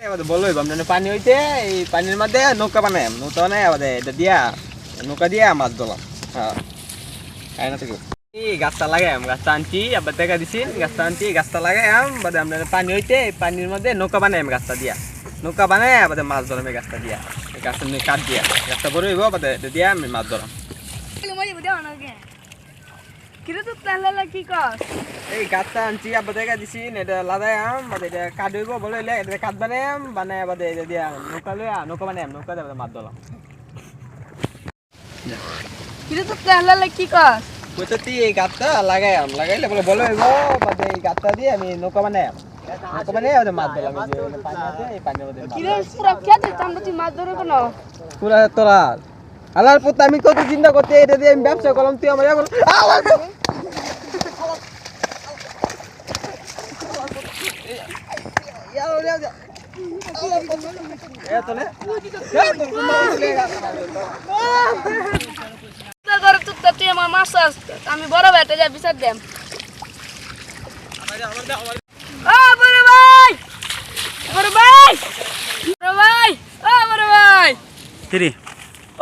বললো আপনার পানি হইতে এই পানির মধ্যে নৌকা বানাই নৌকা বানাই এটা দিয়া নৌকা দিয়া মাছ ধরলাম। হ্যাঁ তাই না থেকে এই গাছটা লাগাইম গাছটা আনছি আবার দেখা দিছি গাছটা আনছি গাছটা লাগাইম বাদে আপনার পানি হইতে পানির মধ্যে নৌকা বানাইম গাছটা দিয়া নৌকা বানাই বাদে মাছ ধরাম এই গাছটা দিয়া গাছটা নিয়ে কাঠ দিয়া গাছটা বড় হইব বাদে এটা দিয়া আমি মাছ ধরাম। এই গাছটা আনছি আবার দেখা দিছি এটা লাগাইম বাদে এটা কাঠ হইব বলে এটা কাঠ বানাইম বানাই বাদে এটা দিয়া নৌকা লইয়া নৌকা বানাইম নৌকা দিয়ে মাছ ধরলাম। কইতে এই গাছটা লাগাইম লাগাইলে বলে বলে হইব বাদে এই গাছটা দিয়ে আমি নৌকা বানাইম নৌকা বানাই বাদে মাছ ধরলাম। এই যে পানি আছে এই পানির মধ্যে পুরা তোরা আল্লাহর পুত আমি কত চিন্তা করতে এটা দিয়ে আমি ব্যবসা করলাম তুই আমার এখন আমি বড় বেটা যা বিচার দেম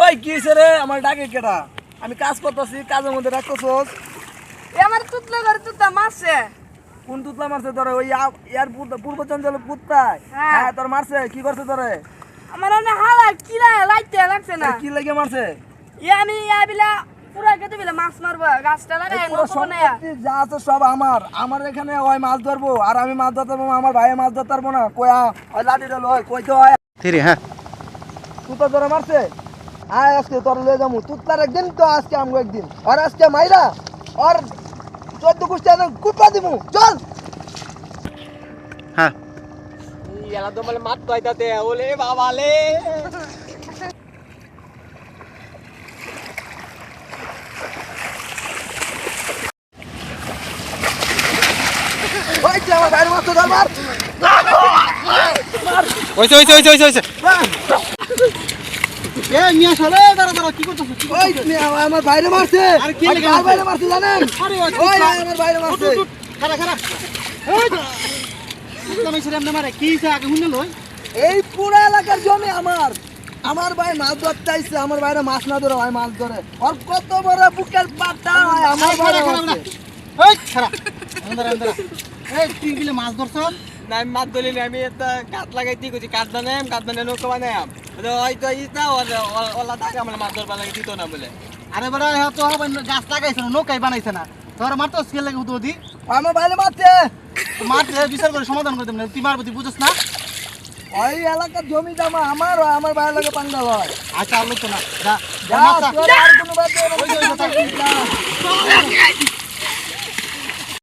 ওই কি রে আমার ডাকে কেটা আমি কাজ করতেছি কাজের মধ্যে রাখতেছস আমার তুতলা ঘরে তুতা মারছে কোন তুতলা মারছে তোরে ওই ইয়ার পূর্বচঞ্চল পুত্তায় হ্যাঁ তোর মারছে কি করছে তোরে আমার না হালা কিলা লাইতে লাগছে না কি লাগে মারছে আমি বিলা পুরা কেটে বিলা মাছ মারবো গাছটা লাগাই নকো না যা আছে সব আমার এখানে ওই মাছ ধরবো আর আমি মাছ ধরতে পারবো আমার ভাই মাছ ধরতে পারবো না কই ওই লাঠিটা লয় কই তো হয় ঠিক হ্যাঁ তুতা তোরে মারছে আয় আজকে তোর লয়ে যাবো তুতলার একদিন তো আজকে আমগো একদিন আর আজকে মাইরা আর 14 কুষ্টা কুপা দিমু চল হ্যাঁ ইয়ালা তো বলে মাত তোইতাতে ওলে বাবালে ওই যে আমার ভাইয়ের মাছ ধর মার ওইছে এ মিয়া শালা দাঁড়া কি করতেছিস ওই আমার ভাইরে মারছে আর কি লাগে আমার ভাইরে মারছে জানেন ওই আমার ভাইরে মারছে খারা ওই তুমি সেরাম না মারে কি আগে হুনল লই এই পুরো এলাকার জমি আমার ভাই মাছ ধরতে আইছে আমার ভাইরে মাছ না ধরে হয় মাছ ধরে আর কত বড় বুকের পাটা হয় আমার ভাইরে ওই খারা আন্দর এই তুই গিলে মাছ ধরছস না আমি মাছ ধরি আমি একটা কাঠ লাগাইতে কইছি কাঠ বানাই নৌকা বানাইম হয়তো ইটা ওলা টাকা আমার মাছ ধরবা লাগে দিত না বলে আরে বড় তো গাছ লাগাইছ না নৌকাই বানাইছ না তোর মারতো স্কেল লাগে উতো দি আমার ভাইলে মারতে বিচার করে সমাধান করে দেব না তুই মারবি তুই বুঝছ না ওই এলাকার জমি জামা আমার ভাইয়ের লাগে পাঙ্গা হয় আচ্ছা আলো তো না যা আর কোনো বাদ দে